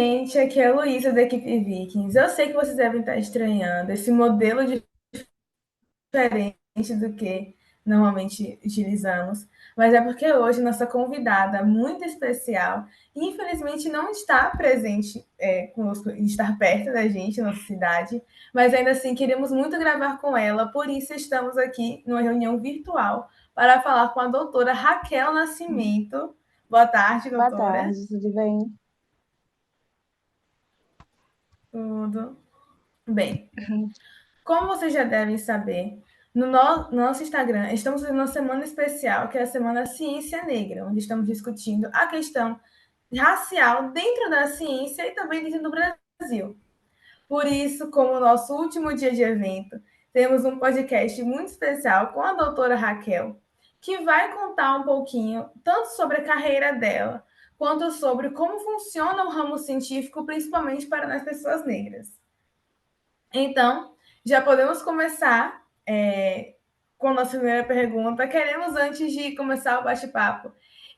Gente, aqui é a Luísa da equipe Vikings. Eu sei que vocês devem estar estranhando esse modelo diferente do que normalmente utilizamos, mas é porque hoje nossa convidada muito especial, infelizmente não está presente conosco, estar perto da gente, nossa cidade, mas ainda assim queremos muito gravar com ela, por isso estamos aqui numa reunião virtual para falar com a doutora Raquel Nascimento. Boa tarde, Boa doutora. tarde, tudo bem? Tudo bem. Como vocês já devem saber, no nosso Instagram estamos em uma semana especial, que é a Semana Ciência Negra, onde estamos discutindo a questão racial dentro da ciência e também dentro do Brasil. Por isso, como nosso último dia de evento, temos um podcast muito especial com a doutora Raquel, que vai contar um pouquinho tanto sobre a carreira dela, quanto sobre como funciona o ramo científico, principalmente para as pessoas negras. Então, já podemos começar com a nossa primeira pergunta. Queremos, antes de começar o bate-papo,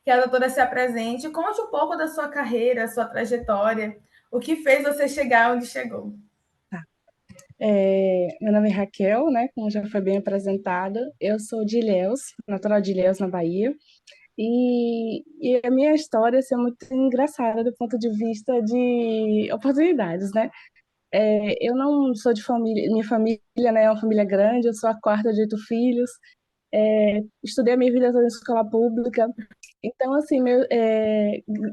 que a doutora se apresente, conte um pouco da sua carreira, sua trajetória, o que fez você chegar onde chegou. Meu nome é Raquel, né? Como já foi bem apresentada, eu sou de Ilhéus, natural de Ilhéus, na Bahia, e a minha história assim, é muito engraçada do ponto de vista de oportunidades, né? Eu não sou de família, minha família, né, é uma família grande, eu sou a quarta de 8 filhos, estudei a minha vida toda em escola pública, então, assim,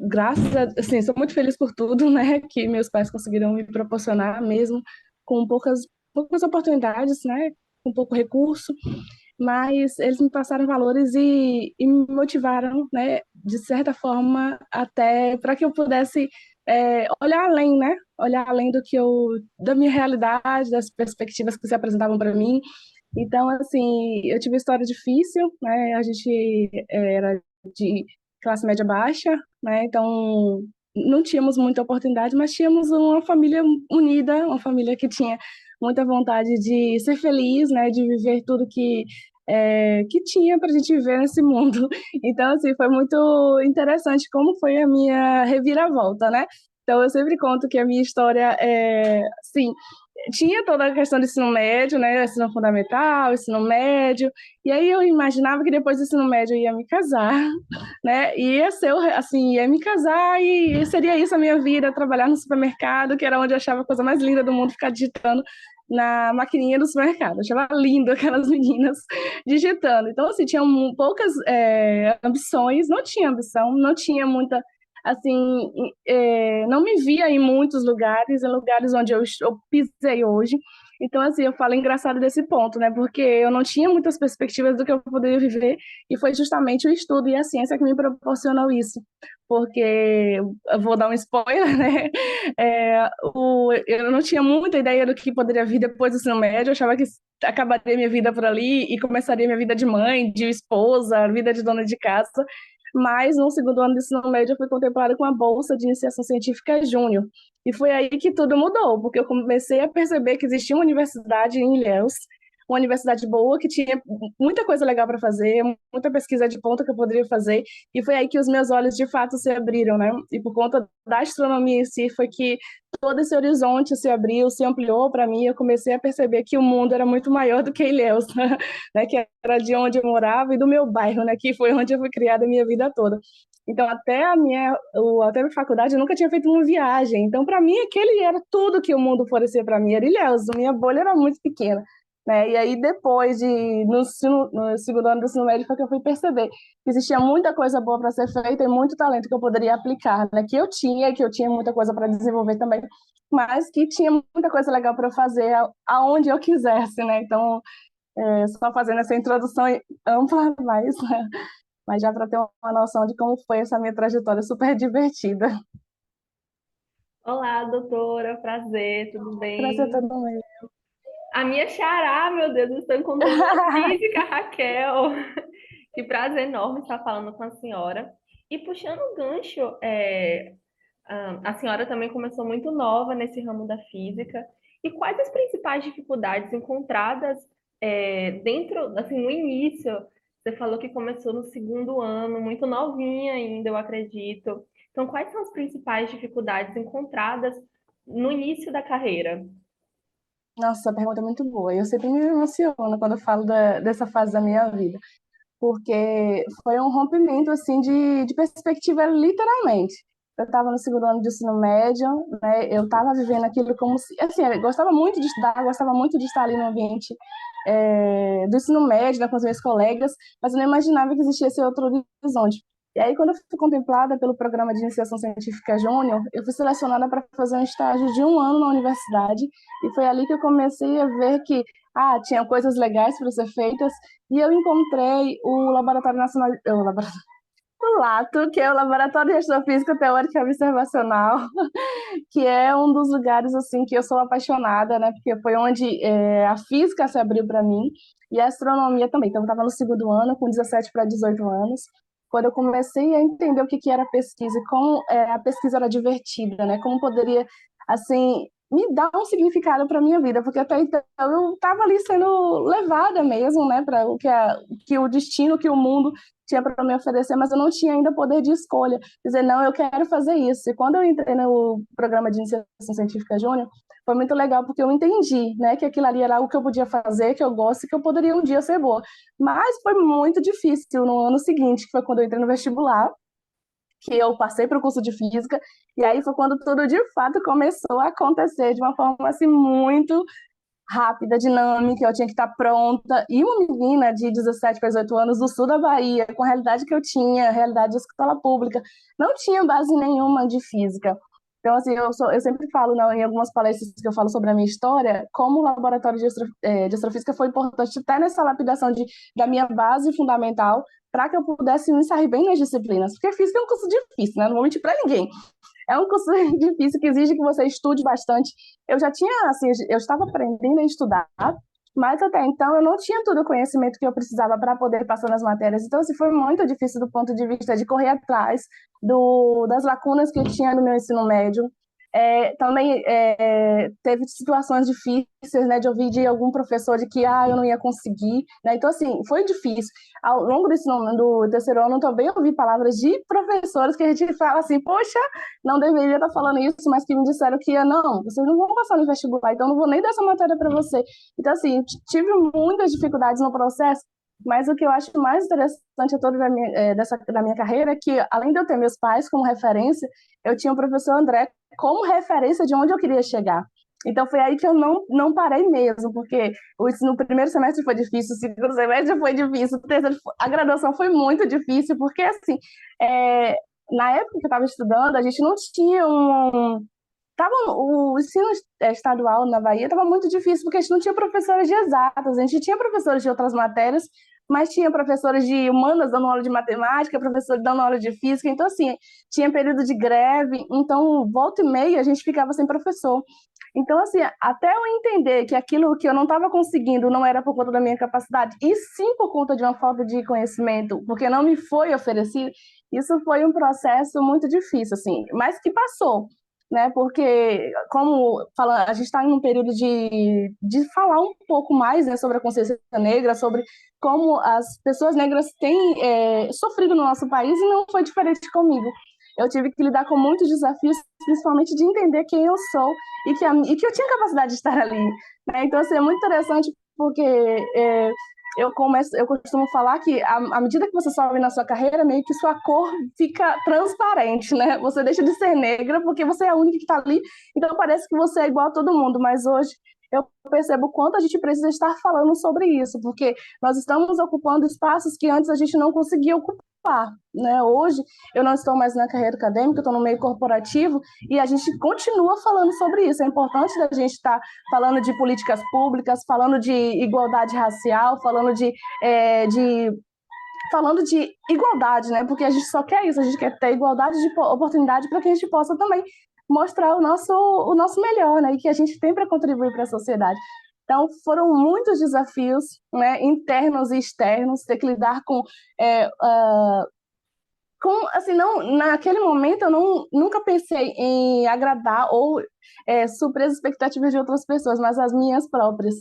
graças a, assim, sou muito feliz por tudo, né, que meus pais conseguiram me proporcionar, mesmo com poucas oportunidades, né, com pouco recurso, mas eles me passaram valores e me motivaram, né, de certa forma, até para que eu pudesse olhar além, né, olhar além da minha realidade, das perspectivas que se apresentavam para mim. Então, assim, eu tive uma história difícil, né, a gente era de classe média baixa, né? Então não tínhamos muita oportunidade, mas tínhamos uma família unida, uma família que tinha muita vontade de ser feliz, né? De viver tudo que tinha para a gente viver nesse mundo. Então, assim, foi muito interessante como foi a minha reviravolta, né? Então, eu sempre conto que a minha história assim, tinha toda a questão do ensino médio, né? Ensino fundamental, ensino médio. E aí eu imaginava que depois do ensino médio eu ia me casar, né? E ia ser, assim, ia me casar e seria isso a minha vida, trabalhar no supermercado, que era onde eu achava a coisa mais linda do mundo, ficar digitando na maquininha do supermercado. Eu achava lindo aquelas meninas digitando. Então, assim, tinha poucas ambições, não tinha ambição, não tinha muita, assim, não me via em muitos lugares, em lugares onde eu pisei hoje. Então, assim, eu falo engraçado desse ponto, né? Porque eu não tinha muitas perspectivas do que eu poderia viver e foi justamente o estudo e a ciência que me proporcionou isso. Porque, eu vou dar um spoiler, né? Eu não tinha muita ideia do que poderia vir depois do ensino médio, eu achava que acabaria minha vida por ali e começaria minha vida de mãe, de esposa, vida de dona de casa. Mas no segundo ano do ensino médio eu fui contemplada com a bolsa de iniciação científica júnior. E foi aí que tudo mudou, porque eu comecei a perceber que existia uma universidade em Ilhéus, uma universidade boa, que tinha muita coisa legal para fazer, muita pesquisa de ponta que eu poderia fazer, e foi aí que os meus olhos de fato se abriram, né? E por conta da astronomia em si, foi que todo esse horizonte se abriu, se ampliou para mim, e eu comecei a perceber que o mundo era muito maior do que Ilhéus, né? Que era de onde eu morava e do meu bairro, né? Que foi onde eu fui criada a minha vida toda. Então, até a minha faculdade, eu nunca tinha feito uma viagem. Então, para mim, aquele era tudo que o mundo oferecia para mim. Era Ilhéus, minha bolha era muito pequena. Né? E aí, no segundo ano do ensino médio, foi que eu fui perceber que existia muita coisa boa para ser feita e muito talento que eu poderia aplicar, né? Que eu tinha muita coisa para desenvolver também, mas que tinha muita coisa legal para fazer aonde eu quisesse, né? Então, só fazendo essa introdução ampla, mas já para ter uma noção de como foi essa minha trajetória super divertida. Olá, doutora, prazer, tudo Prazer bem? todo mundo. A minha xará, meu Deus, estou encontrando a física, Raquel. Que prazer enorme estar falando com a senhora. E puxando o gancho, a senhora também começou muito nova nesse ramo da física. E quais as principais dificuldades encontradas dentro, assim, no início? Você falou que começou no segundo ano, muito novinha ainda, eu acredito. Então, quais são as principais dificuldades encontradas no início da carreira? Nossa, essa pergunta é muito boa. Eu sempre me emociono quando eu falo dessa fase da minha vida, porque foi um rompimento assim de perspectiva, literalmente. Eu estava no segundo ano de ensino médio, né? Eu estava vivendo aquilo como se, assim, eu gostava muito de estudar, gostava muito de estar ali no ambiente do ensino médio, né, com os meus colegas, mas eu não imaginava que existia esse outro horizonte. E aí, quando eu fui contemplada pelo programa de iniciação científica Júnior, eu fui selecionada para fazer um estágio de um ano na universidade, e foi ali que eu comecei a ver que tinha coisas legais para ser feitas, e eu encontrei o Laboratório Nacional, o LATO, que é o Laboratório de Astrofísica Teórica e Observacional, que é um dos lugares assim que eu sou apaixonada, né? Porque foi onde a física se abriu para mim e a astronomia também. Então, eu estava no segundo ano, com 17 para 18 anos, quando eu comecei a entender o que era pesquisa e como a pesquisa era divertida, né? Como poderia, assim, me dar um significado para minha vida, porque até então eu estava ali sendo levada mesmo, né? Para que o destino, que o mundo tinha para me oferecer, mas eu não tinha ainda poder de escolha dizer, não, eu quero fazer isso. E quando eu entrei no programa de iniciação científica júnior, foi muito legal, porque eu entendi, né, que aquilo ali era algo que eu podia fazer, que eu gosto e que eu poderia um dia ser boa. Mas foi muito difícil no ano seguinte, que foi quando eu entrei no vestibular, que eu passei para o curso de física, e aí foi quando tudo de fato começou a acontecer de uma forma assim muito rápida, dinâmica, eu tinha que estar pronta. E uma menina de 17 para 18 anos do sul da Bahia, com a realidade que eu tinha, a realidade de escola pública, não tinha base nenhuma de física. Então, assim, eu sempre falo, não, em algumas palestras que eu falo sobre a minha história, como o laboratório de astrofísica foi importante até nessa lapidação da minha base fundamental, para que eu pudesse me sair bem nas disciplinas. Porque física é um curso difícil, né? Não vou mentir para ninguém. É um curso difícil que exige que você estude bastante. Eu já tinha, assim, eu estava aprendendo a estudar, mas até então eu não tinha todo o conhecimento que eu precisava para poder passar nas matérias. Então, assim, foi muito difícil do ponto de vista de correr atrás das lacunas que eu tinha no meu ensino médio. Também teve situações difíceis, né, de ouvir de algum professor de que eu não ia conseguir, né? Então, assim, foi difícil. Ao longo do terceiro ano, eu também ouvi palavras de professores que a gente fala assim, poxa, não deveria estar falando isso, mas que me disseram que não, vocês não vão passar no vestibular, então não vou nem dar essa matéria para você. Então, assim, tive muitas dificuldades no processo, mas o que eu acho mais interessante da minha carreira é que, além de eu ter meus pais como referência, eu tinha o professor André como referência de onde eu queria chegar. Então, foi aí que eu não parei mesmo, porque no primeiro semestre foi difícil, o segundo semestre foi difícil, o terceiro, a graduação foi muito difícil, porque, assim, na época que eu estava estudando, a gente não tinha o ensino estadual na Bahia estava muito difícil, porque a gente não tinha professores de exatas, a gente tinha professores de outras matérias, mas tinha professores de humanas dando aula de matemática, professores dando aula de física, então, assim, tinha período de greve, então, volta e meia, a gente ficava sem professor. Então, assim, até eu entender que aquilo que eu não estava conseguindo não era por conta da minha capacidade, e sim por conta de uma falta de conhecimento, porque não me foi oferecido, isso foi um processo muito difícil, assim, mas que passou, né? Porque, a gente está em um período de falar um pouco mais, né, sobre a consciência negra, sobre como as pessoas negras têm sofrido no nosso país, e não foi diferente comigo. Eu tive que lidar com muitos desafios, principalmente de entender quem eu sou e que eu tinha capacidade de estar ali, né? Então, assim, é muito interessante porque eu costumo falar que à medida que você sobe na sua carreira, meio que sua cor fica transparente, né? Você deixa de ser negra porque você é a única que está ali, então parece que você é igual a todo mundo, mas hoje eu percebo o quanto a gente precisa estar falando sobre isso, porque nós estamos ocupando espaços que antes a gente não conseguia ocupar, né? Hoje eu não estou mais na carreira acadêmica, eu estou no meio corporativo e a gente continua falando sobre isso. É importante a gente estar falando de políticas públicas, falando de igualdade racial, falando de igualdade, né? Porque a gente só quer isso, a gente quer ter igualdade de oportunidade para que a gente possa também mostrar o nosso melhor, né? E que a gente tem para contribuir para a sociedade. Então, foram muitos desafios, né, internos e externos, ter que lidar assim, não, naquele momento eu nunca pensei em agradar ou suprir as expectativas de outras pessoas, mas as minhas próprias.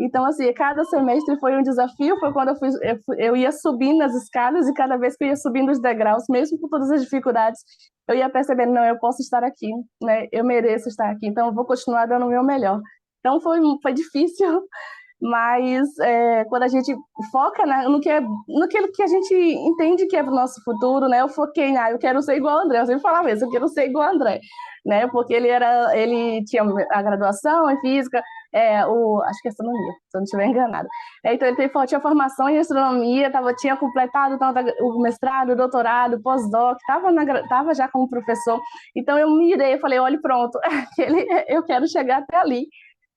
Então, assim, cada semestre foi um desafio, foi quando eu ia subindo as escadas e cada vez que eu ia subindo os degraus, mesmo com todas as dificuldades, eu ia percebendo, não, eu posso estar aqui, né? Eu mereço estar aqui, então eu vou continuar dando o meu melhor. Então foi difícil, mas quando a gente foca, né, no que a gente entende que é para o nosso futuro, né? Eu foquei, eu quero ser igual ao André, eu sempre falava isso, eu quero ser igual ao André, né? Porque ele tinha a graduação em física, acho que é astronomia, se eu não estiver enganado. Então ele tinha formação em astronomia, tinha completado o mestrado, o doutorado, o pós-doc, estava já como professor. Então eu mirei, eu falei, olha, pronto, eu quero chegar até ali.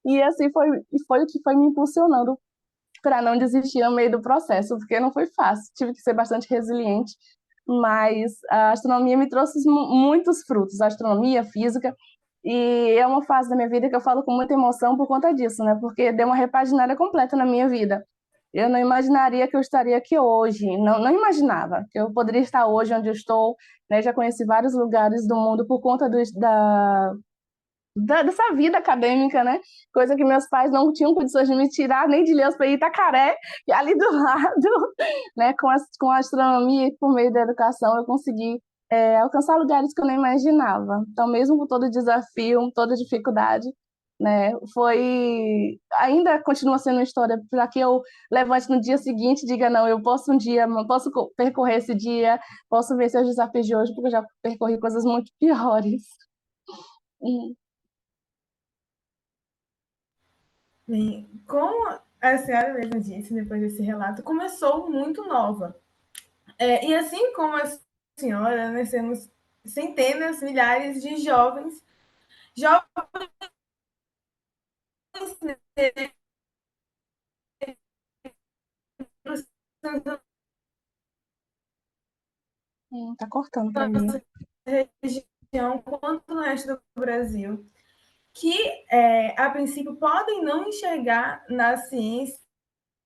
E assim foi o que foi me impulsionando para não desistir no meio do processo, porque não foi fácil, tive que ser bastante resiliente, mas a astronomia me trouxe muitos frutos, a astronomia, a física, e é uma fase da minha vida que eu falo com muita emoção por conta disso, né? Porque deu uma repaginada completa na minha vida. Eu não imaginaria que eu estaria aqui hoje, não imaginava que eu poderia estar hoje onde eu estou, né? Já conheci vários lugares do mundo por conta dessa vida acadêmica, né? Coisa que meus pais não tinham condições de me tirar, nem de Ilhéus para Itacaré, e ali do lado, né? Com a astronomia e por meio da educação, eu consegui alcançar lugares que eu nem imaginava. Então, mesmo com todo desafio, toda dificuldade, né? Ainda continua sendo uma história para que eu levante no dia seguinte e diga, não, eu posso posso percorrer esse dia, posso vencer os desafios de hoje, porque eu já percorri coisas muito piores. Bem, como a senhora mesma disse, depois desse relato, começou muito nova. E assim como a senhora, nós temos centenas, milhares de jovens negros na Tá cortando para mim. nossa região quanto no resto do Brasil, que a princípio podem não enxergar na ciência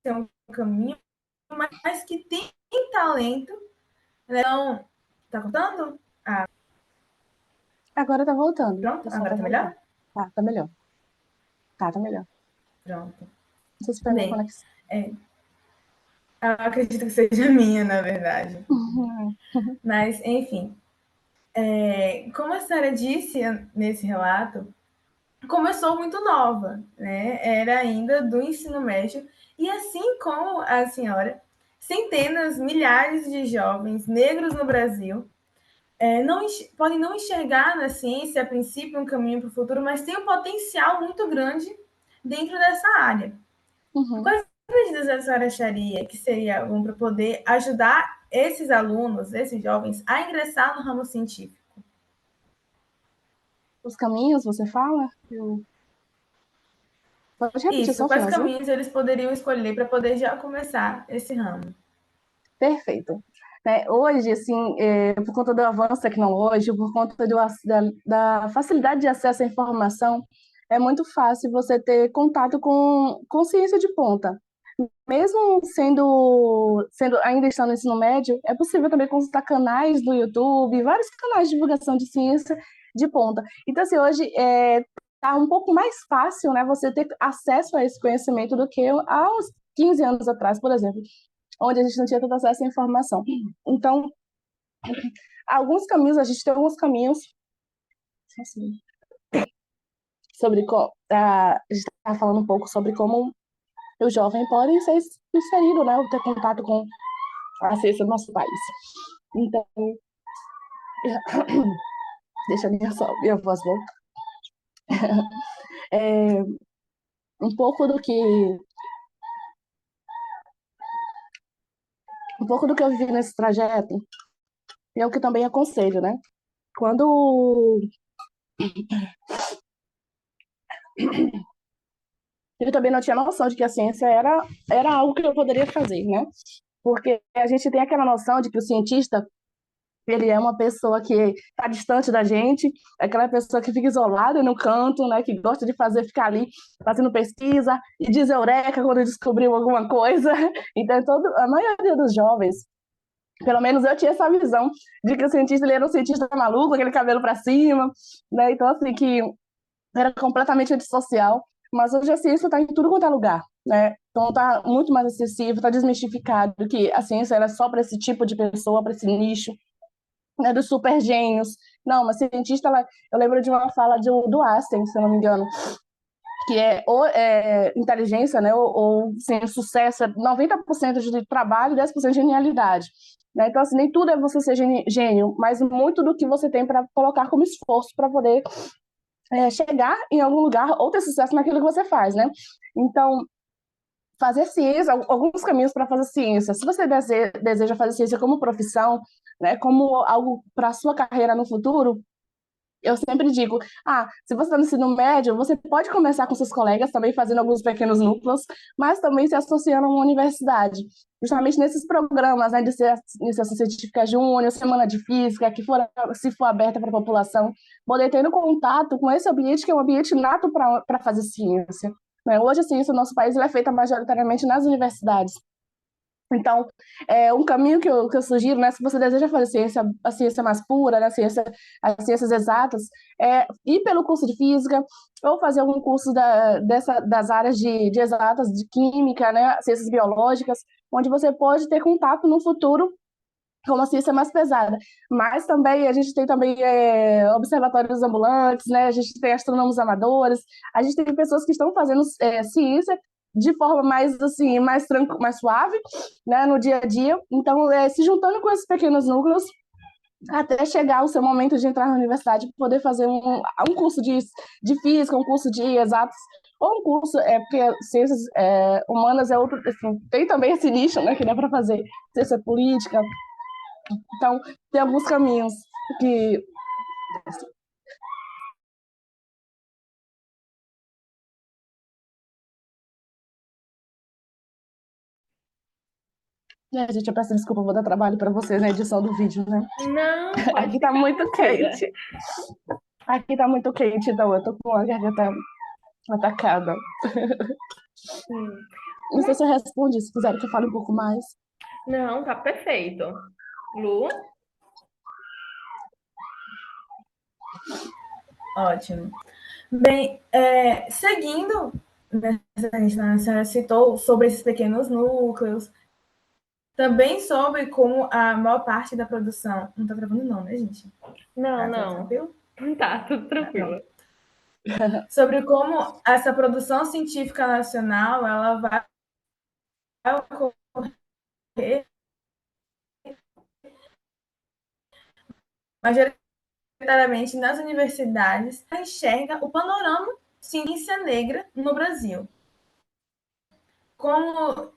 um caminho, mas que tem talento. Então, tá cortando? Agora tá voltando. Pronto, Pessoal, agora tá tá voltando. melhor? Tá melhor. Tá melhor. Pronto. Não sei se foi a minha Bem, conexão. eu acredito que seja minha, na verdade. Mas, enfim, como a senhora disse nesse relato, começou muito nova, né? Era ainda do ensino médio, e assim como a senhora, centenas, milhares de jovens negros no Brasil podem não enxergar na ciência, a princípio, um caminho para o futuro, mas tem um potencial muito grande dentro dessa área. Quais medidas a senhora acharia que seria bom para poder ajudar esses alunos, esses jovens, a ingressar no ramo científico? Os caminhos, você fala? Pode repetir só Isso, o quais finalzinho? caminhos eles poderiam escolher para poder já começar esse ramo? Perfeito. Hoje, assim, por conta do avanço tecnológico, por conta da facilidade de acesso à informação, é muito fácil você ter contato com ciência de ponta. Mesmo ainda estando no ensino médio, é possível também consultar canais do YouTube, vários canais de divulgação de ciência de ponta. Então, assim, hoje está um pouco mais fácil, né, você ter acesso a esse conhecimento do que há uns 15 anos atrás, por exemplo, onde a gente não tinha tanto acesso à informação. Então, a gente tem alguns caminhos assim, a gente está falando um pouco sobre como o jovem pode ser inserido, né, ou ter contato com a ciência do nosso país. Então, deixa a minha voz voltar. Um pouco do que eu vivi nesse trajeto, e é o que também aconselho, né? Quando eu também não tinha noção de que a ciência era algo que eu poderia fazer, né? Porque a gente tem aquela noção de que o cientista ele é uma pessoa que está distante da gente, é aquela pessoa que fica isolada no canto, né, que gosta de ficar ali fazendo pesquisa e diz eureka quando descobriu alguma coisa. Então, a maioria dos jovens, pelo menos eu tinha essa visão de que o cientista ele era um cientista maluco, aquele cabelo para cima, né? Então, assim, que era completamente antissocial. Mas hoje a ciência está em tudo quanto é lugar. né? Então está muito mais acessível, está desmistificado que a ciência era só para esse tipo de pessoa, para esse nicho, né, dos super gênios. Não, uma cientista, eu lembro de uma fala do Einstein, se eu não me engano, que é inteligência, né, ou sim, sucesso, é 90% de trabalho e 10% de genialidade. Né? Então, assim, nem tudo é você ser gênio, mas muito do que você tem para colocar como esforço para poder chegar em algum lugar ou ter sucesso naquilo que você faz, né? Então, fazer ciência, alguns caminhos para fazer ciência. Se você deseja fazer ciência como profissão, né, como algo para a sua carreira no futuro, eu sempre digo, se você está no ensino médio, você pode começar com seus colegas, também fazendo alguns pequenos núcleos, mas também se associando a uma universidade. Justamente nesses programas, né, de iniciação científica júnior, semana de física, se for aberta para a população, poder ter contato com esse ambiente, que é um ambiente nato para fazer ciência. Né? Hoje, a ciência no nosso país é feita majoritariamente nas universidades. Então, um caminho que eu sugiro, né, se você deseja fazer a ciência mais pura, né, as ciências exatas, é ir pelo curso de física ou fazer algum curso das áreas de exatas, de química, né, ciências biológicas, onde você pode ter contato no futuro com uma ciência mais pesada. Mas também a gente tem também observatórios ambulantes, né, a gente tem astrônomos amadores, a gente tem pessoas que estão fazendo ciência de forma mais assim, mais suave, né, no dia a dia. Então, se juntando com esses pequenos núcleos, até chegar o seu momento de entrar na universidade, poder fazer um curso de física, um curso de exatos, ou um curso, porque ciências humanas é outro, assim, tem também esse nicho, né, que dá para fazer ciência política. Então, tem alguns caminhos que gente, eu peço desculpa, vou dar trabalho para vocês na edição do vídeo, né? Não, pode Aqui tá ficar muito tranquila. quente. Aqui tá muito quente, então eu tô com a garganta atacada. Hum. Não sei se eu respondi, se quiserem que eu fale um pouco mais. Não, tá perfeito. Lu? Ótimo. Bem, seguindo, né, a senhora citou sobre esses pequenos núcleos, também sobre como a maior parte da produção. Não está travando, não, né, gente? Não, Tudo não. tranquilo? Tá, tudo tranquilo. Sobre como essa produção científica nacional ela vai ocorrer majoritariamente nas universidades, enxerga o panorama ciência negra no Brasil. Como,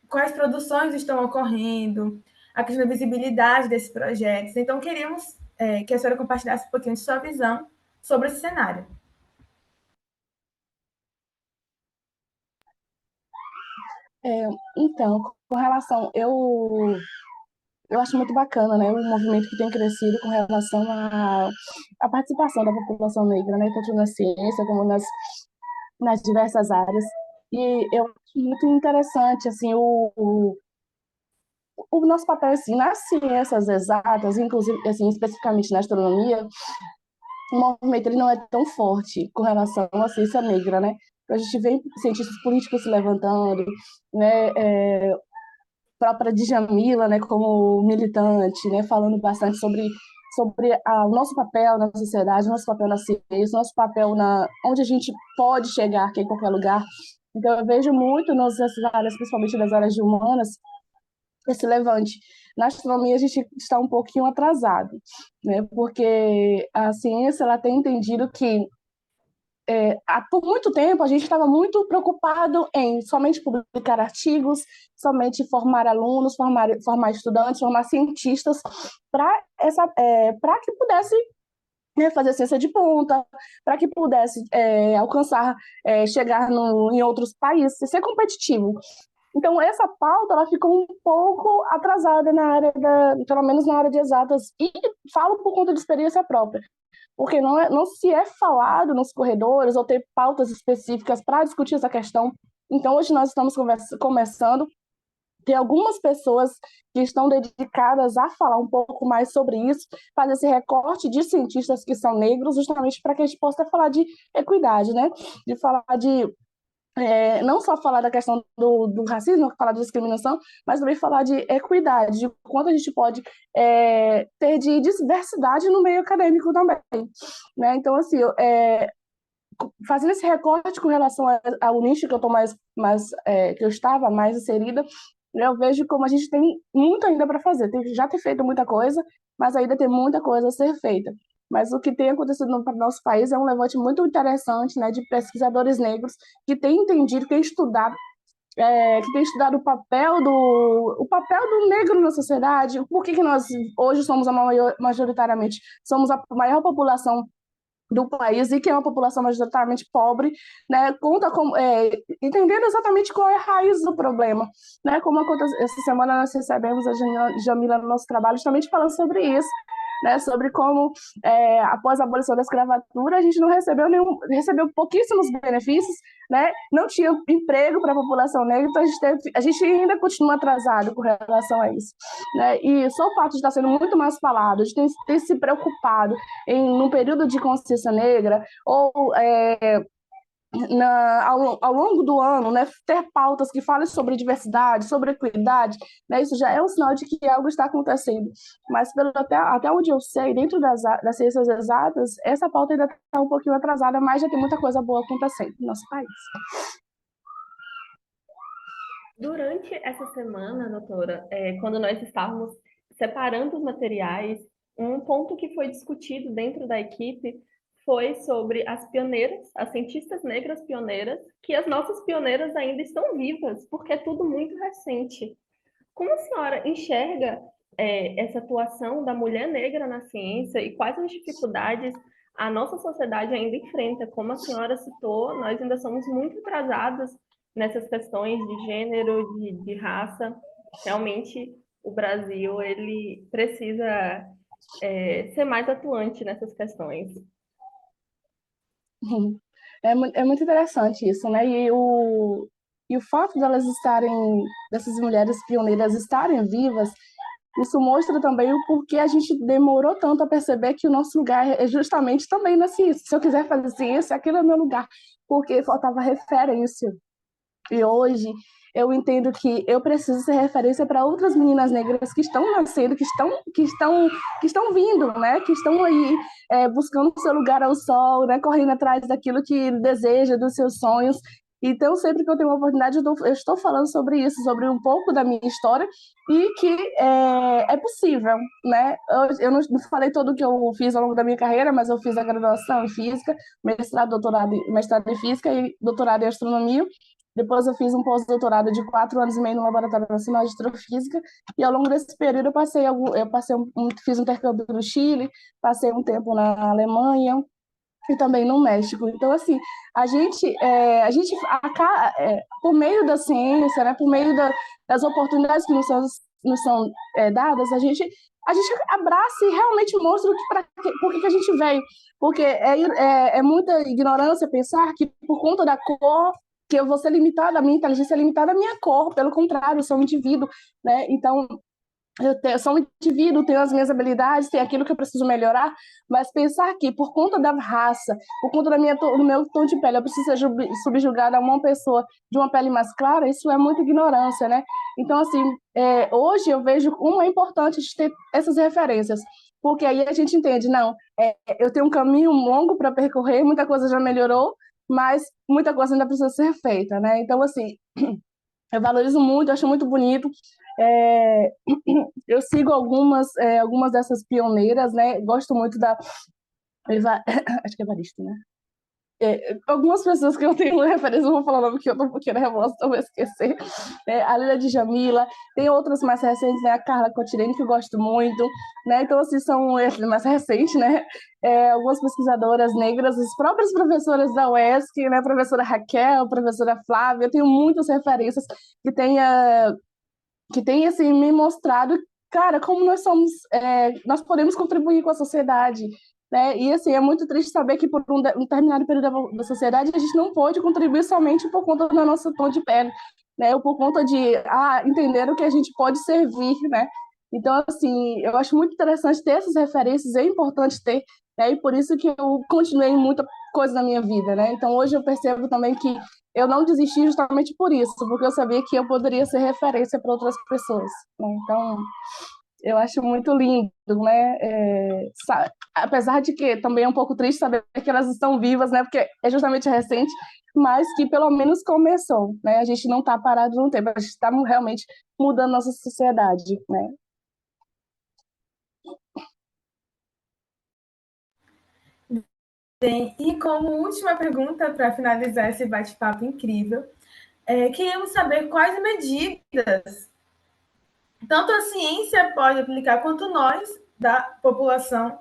quais produções estão ocorrendo, a questão da visibilidade desses projetos. Então, queríamos que a senhora compartilhasse um pouquinho de sua visão sobre esse cenário. Então, com relação, eu acho muito bacana, né, o movimento que tem crescido com relação à participação da população negra, né, tanto na ciência como nas diversas áreas. E eu acho muito interessante, assim, o nosso papel, assim, nas ciências exatas, inclusive, assim, especificamente na astronomia, o movimento ele não é tão forte com relação à ciência negra, né? A gente vê cientistas políticos se levantando, né? Própria Djamila, né, como militante, né, falando bastante sobre o nosso papel na sociedade, o nosso papel na ciência, o nosso papel onde a gente pode chegar aqui em qualquer lugar. Então, eu vejo muito nessas áreas, principalmente das áreas de humanas, esse levante. Na astronomia, a gente está um pouquinho atrasado, né, porque a ciência ela tem entendido que por muito tempo a gente estava muito preocupado em somente publicar artigos, somente formar alunos, formar estudantes, formar cientistas para que pudesse, né, fazer ciência de ponta, para que pudesse alcançar, chegar em outros países, ser competitivo. Então, essa pauta ela ficou um pouco atrasada pelo menos na área de exatas, e falo por conta de experiência própria, porque não se é falado nos corredores ou ter pautas específicas para discutir essa questão. Então, hoje nós estamos começando. Tem algumas pessoas que estão dedicadas a falar um pouco mais sobre isso, fazer esse recorte de cientistas que são negros, justamente para que a gente possa falar de equidade, né? De falar não só falar da questão do racismo, falar de discriminação, mas também falar de equidade, de quanto a gente pode ter de diversidade no meio acadêmico também, né? Então, assim, fazendo esse recorte com relação ao nicho que eu tô que eu estava mais inserida, eu vejo como a gente tem muito ainda para fazer. Já tem feito muita coisa, mas ainda tem muita coisa a ser feita. Mas o que tem acontecido no nosso país é um levante muito interessante, né, de pesquisadores negros que têm entendido, que têm estudado o papel do negro na sociedade, por que nós hoje somos majoritariamente somos a maior população do país e que é uma população majoritariamente pobre, né, entendendo exatamente qual é a raiz do problema, né, como essa semana nós recebemos a Jamila no nosso trabalho justamente falando sobre isso, né, sobre como após a abolição da escravatura a gente não recebeu pouquíssimos benefícios, né, não tinha emprego para a população negra, então a gente ainda continua atrasado com relação a isso, né, e só o fato de estar sendo muito mais falado, de ter se preocupado num período de consciência negra ou ao longo do ano, né, ter pautas que falem sobre diversidade, sobre equidade, né, isso já é um sinal de que algo está acontecendo. Mas até onde eu sei, dentro das ciências exatas, essa pauta ainda está um pouquinho atrasada, mas já tem muita coisa boa acontecendo no nosso país. Durante essa semana, doutora, quando nós estávamos separando os materiais, um ponto que foi discutido dentro da equipe foi sobre as pioneiras, as cientistas negras pioneiras, que as nossas pioneiras ainda estão vivas, porque é tudo muito recente. Como a senhora enxerga essa atuação da mulher negra na ciência e quais as dificuldades a nossa sociedade ainda enfrenta? Como a senhora citou, nós ainda somos muito atrasados nessas questões de gênero, de raça. Realmente, o Brasil ele precisa ser mais atuante nessas questões. É muito interessante isso, né? E o fato dessas mulheres pioneiras estarem vivas, isso mostra também o porquê a gente demorou tanto a perceber que o nosso lugar é justamente também na ciência. Se eu quiser fazer ciência, aquilo é meu lugar, porque faltava referência. E hoje eu entendo que eu preciso ser referência para outras meninas negras que estão nascendo, que estão vindo, né? Que estão aí buscando seu lugar ao sol, né? Correndo atrás daquilo que deseja, dos seus sonhos. Então, sempre que eu tenho uma oportunidade, eu estou falando sobre isso, sobre um pouco da minha história e que é possível, né? Eu não falei tudo o que eu fiz ao longo da minha carreira, mas eu fiz a graduação em Física, mestrado em Física e doutorado em Astronomia. Depois eu fiz um pós-doutorado de 4 anos e meio no Laboratório Nacional de Astrofísica e ao longo desse período fiz um intercâmbio no Chile, passei um tempo na Alemanha e também no México. Então, assim, por meio da ciência, né, por meio das oportunidades que nos são dadas, a gente abraça e realmente mostra por que a gente veio. Porque é muita ignorância pensar que por conta da cor que eu vou ser limitada, a minha inteligência é limitada à minha cor, pelo contrário, eu sou um indivíduo, né? Então, eu sou um indivíduo, tenho as minhas habilidades, tenho aquilo que eu preciso melhorar, mas pensar que por conta da raça, por conta do meu tom de pele, eu preciso ser subjugada a uma pessoa de uma pele mais clara, isso é muita ignorância, né? Então, assim, hoje eu vejo como é importante a gente ter essas referências, porque aí a gente entende, não, eu tenho um caminho longo para percorrer, muita coisa já melhorou, mas muita coisa ainda precisa ser feita, né? Então, assim, eu valorizo muito, eu acho muito bonito. Eu sigo algumas dessas pioneiras, né? Gosto muito acho que é Evaristo, né? Algumas pessoas que eu tenho referência, eu vou falar o nome que eu tô um pouquinho nervosa, então vou esquecer. A Lila de Jamila, tem outras mais recentes, né? A Carla Cotirene, que eu gosto muito, né? Então, assim, são esses mais recentes, né? Algumas pesquisadoras negras, as próprias professoras da UESC, né? Professora Raquel, professora Flávia, eu tenho muitas referências que tem assim, me mostrado, cara, como nós podemos contribuir com a sociedade, né? E assim, é muito triste saber que por um determinado período da sociedade a gente não pode contribuir somente por conta do nosso tom de pele, né? Ou por conta de entender o que a gente pode servir, né? Então, assim, eu acho muito interessante ter essas referências, é importante ter, né? E por isso que eu continuei em muita coisa na minha vida, né? Então, hoje eu percebo também que eu não desisti justamente por isso, porque eu sabia que eu poderia ser referência para outras pessoas, né? Então, eu acho muito lindo, né? Apesar de que também é um pouco triste saber que elas estão vivas, né? Porque é justamente recente, mas que pelo menos começou, né? A gente não está parado no tempo, a gente está realmente mudando nossa sociedade, né? Bem, e como última pergunta para finalizar esse bate-papo incrível, queríamos saber quais medidas tanto a ciência pode aplicar quanto nós, da população,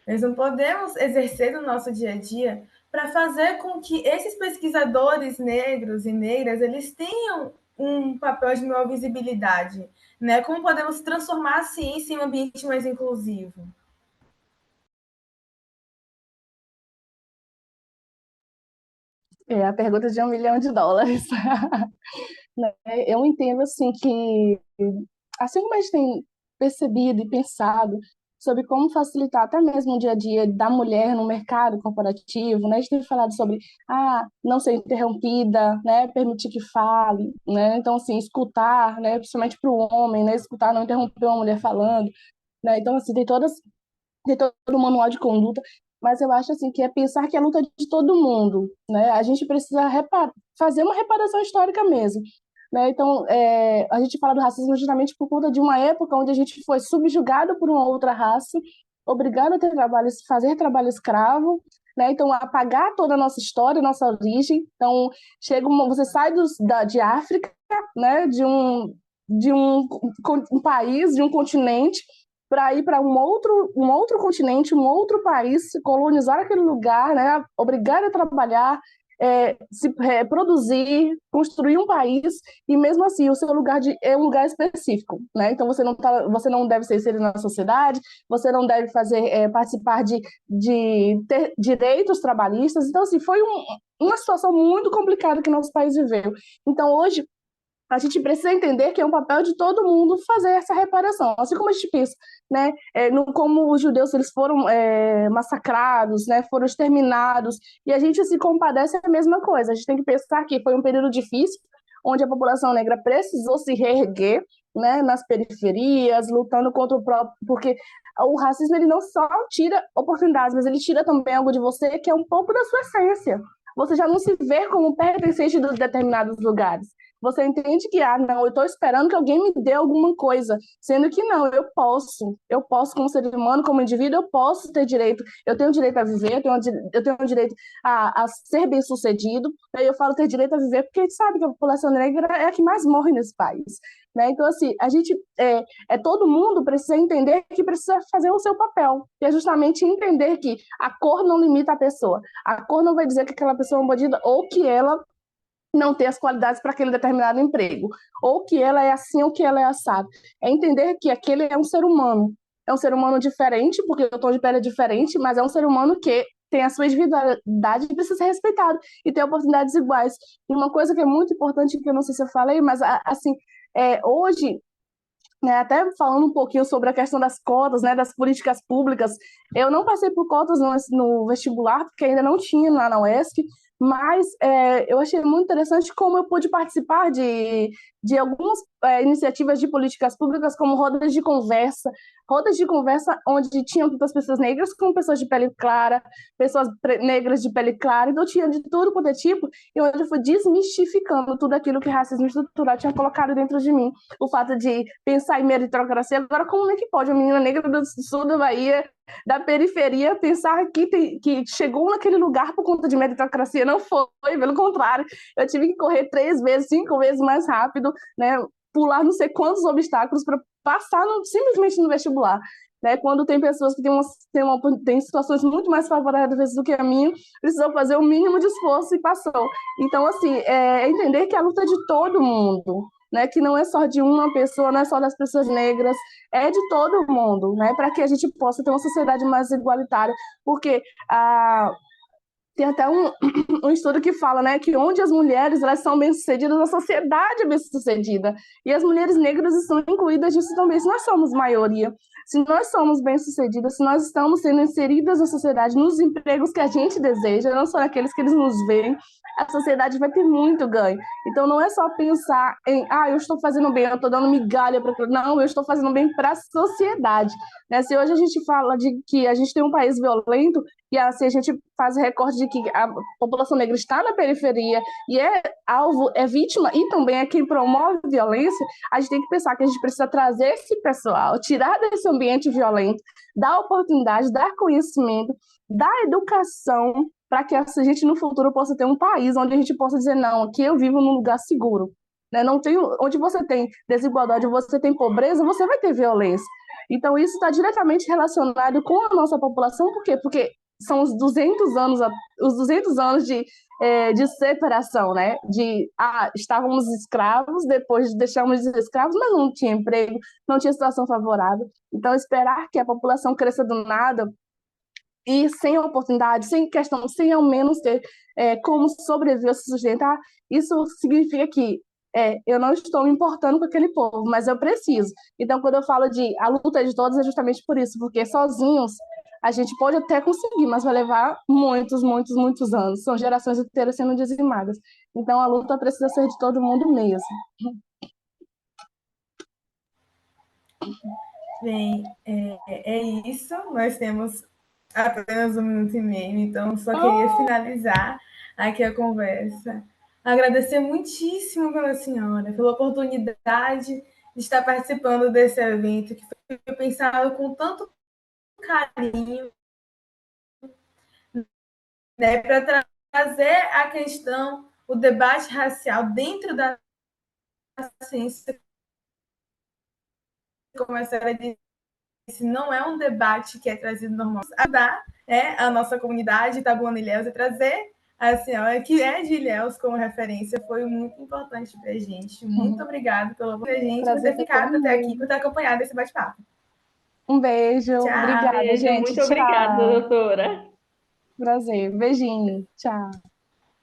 nós não podemos exercer no nosso dia a dia para fazer com que esses pesquisadores negros e negras eles tenham um papel de maior visibilidade, né? Como podemos transformar a ciência em um ambiente mais inclusivo? É a pergunta de US$ 1 milhão. Né? Eu entendo assim que, assim como a gente tem percebido e pensado sobre como facilitar até mesmo o dia a dia da mulher no mercado corporativo, né? A gente tem falado sobre não ser interrompida, né? Permitir que fale, né? Então assim, escutar, né? Principalmente para o homem, né? Escutar, não interromper uma mulher falando, né? Então assim, tem todo o manual de conduta, mas eu acho assim que é pensar que é a luta de todo mundo, né? A gente precisa fazer uma reparação histórica mesmo, né? Então, a gente fala do racismo justamente por conta de uma época onde a gente foi subjugado por uma outra raça, obrigado a ter fazer trabalho escravo, né? Então, apagar toda a nossa história, nossa origem. Então, você sai de África, né? De um país, de um continente para ir para um outro continente, um outro país, colonizar aquele lugar, né? Obrigar a trabalhar, se produzir, construir um país, e mesmo assim o seu lugar é um lugar específico, né? Então você não deve ser inserido na sociedade, você não deve participar de ter direitos trabalhistas. Então assim, foi uma situação muito complicada que nosso país viveu. Então hoje a gente precisa entender que é um papel de todo mundo fazer essa reparação. Assim como a gente pensa, né, como os judeus eles foram massacrados, né, foram exterminados, e a gente se compadece a mesma coisa. A gente tem que pensar que foi um período difícil, onde a população negra precisou se reerguer, né, nas periferias, lutando contra o próprio... Porque o racismo ele não só tira oportunidades, mas ele tira também algo de você que é um pouco da sua essência. Você já não se vê como pertencente de determinados lugares. Você entende que, não, eu estou esperando que alguém me dê alguma coisa, sendo que não, eu posso como ser humano, como indivíduo, eu posso ter direito, eu tenho direito a viver, eu tenho direito a ser bem-sucedido, aí eu falo ter direito a viver porque a gente sabe que a população negra é a que mais morre nesse país, né? Então, assim, a gente, todo mundo precisa entender que precisa fazer o seu papel, que é justamente entender que a cor não limita a pessoa, a cor não vai dizer que aquela pessoa é uma bandida ou que ela não ter as qualidades para aquele determinado emprego, ou que ela é assim ou que ela é assado. É entender que aquele é um ser humano diferente, porque o tom de pele é diferente, mas é um ser humano que tem a sua individualidade e precisa ser respeitado, e ter oportunidades iguais. E uma coisa que é muito importante, que eu não sei se eu falei, mas assim, hoje, né, até falando um pouquinho sobre a questão das cotas, né, das políticas públicas, eu não passei por cotas no vestibular, porque ainda não tinha lá na UESC, mas eu achei muito interessante como eu pude participar de algumas iniciativas de políticas públicas, como rodas de conversa onde tinham tantas pessoas negras como pessoas de pele clara, pessoas negras de pele clara, então tinha de tudo quanto é tipo, e onde eu fui desmistificando tudo aquilo que o racismo estrutural tinha colocado dentro de mim. O fato de pensar em meritocracia, agora como é que pode uma menina negra do sul da Bahia, da periferia, pensar que chegou naquele lugar por conta de meritocracia? Não foi, pelo contrário, eu tive que correr 3 vezes, 5 vezes mais rápido, né, pular não sei quantos obstáculos para passar simplesmente no vestibular. Né? Quando tem pessoas que têm situações muito mais favoráveis do que a minha, precisou fazer o mínimo de esforço e passou. Então, assim, entender que é a luta de todo mundo, né? Que não é só de uma pessoa, não é só das pessoas negras, é de todo mundo, né? Para que a gente possa ter uma sociedade mais igualitária, porque Tem até um estudo que fala, né, que onde as mulheres elas são bem-sucedidas, a sociedade é bem-sucedida. E as mulheres negras estão incluídas nisso também. Se nós somos maioria, se nós somos bem-sucedidas, se nós estamos sendo inseridas na sociedade, nos empregos que a gente deseja, não só naqueles que eles nos veem, a sociedade vai ter muito ganho. Então, não é só pensar em, eu estou fazendo bem, eu estou dando migalha para... Não, eu estou fazendo bem para a sociedade. Né? Se hoje a gente fala de que a gente tem um país violento, e assim, a gente faz o recorte de que a população negra está na periferia e é alvo, é vítima e também é quem promove violência, a gente tem que pensar que a gente precisa trazer esse pessoal, tirar desse ambiente violento, dar oportunidade, dar conhecimento, dar educação para que a gente no futuro possa ter um país onde a gente possa dizer, não, aqui eu vivo num lugar seguro. Né? Não tem, onde você tem desigualdade, você tem pobreza, você vai ter violência. Então, isso está diretamente relacionado com a nossa população, por quê? Porque são os 200 anos de separação, né? Estávamos escravos, depois deixamos de ser escravos, mas não tinha emprego, não tinha situação favorável. Então, esperar que a população cresça do nada e sem oportunidade, sem questão, sem ao menos ter como sobreviver ou se sustentar, isso significa que eu não estou me importando com aquele povo, mas eu preciso. Então, quando eu falo de a luta de todos, é justamente por isso, porque sozinhos a gente pode até conseguir, mas vai levar muitos, muitos, muitos anos. São gerações inteiras sendo dizimadas. Então, a luta precisa ser de todo mundo mesmo. Bem, é isso. Nós temos apenas 1 minuto e meio, então só queria finalizar aqui a conversa. Agradecer muitíssimo pela senhora, pela oportunidade de estar participando desse evento que foi pensado com tanto carinho, né, para trazer a questão, o debate racial dentro da ciência, como a senhora disse, não é um debate que é trazido normalmente. Ajudar a nossa comunidade Itabuana Ilhéus e trazer a senhora, que é de Ilhéus, como referência, foi muito importante para a gente. Muito obrigada pela gente por ter ficado até aqui, por ter acompanhado esse bate-papo. Um beijo, Tchau. obrigada, Beijo, gente. muito obrigada, Tchau. doutora. Prazer, beijinho, tchau.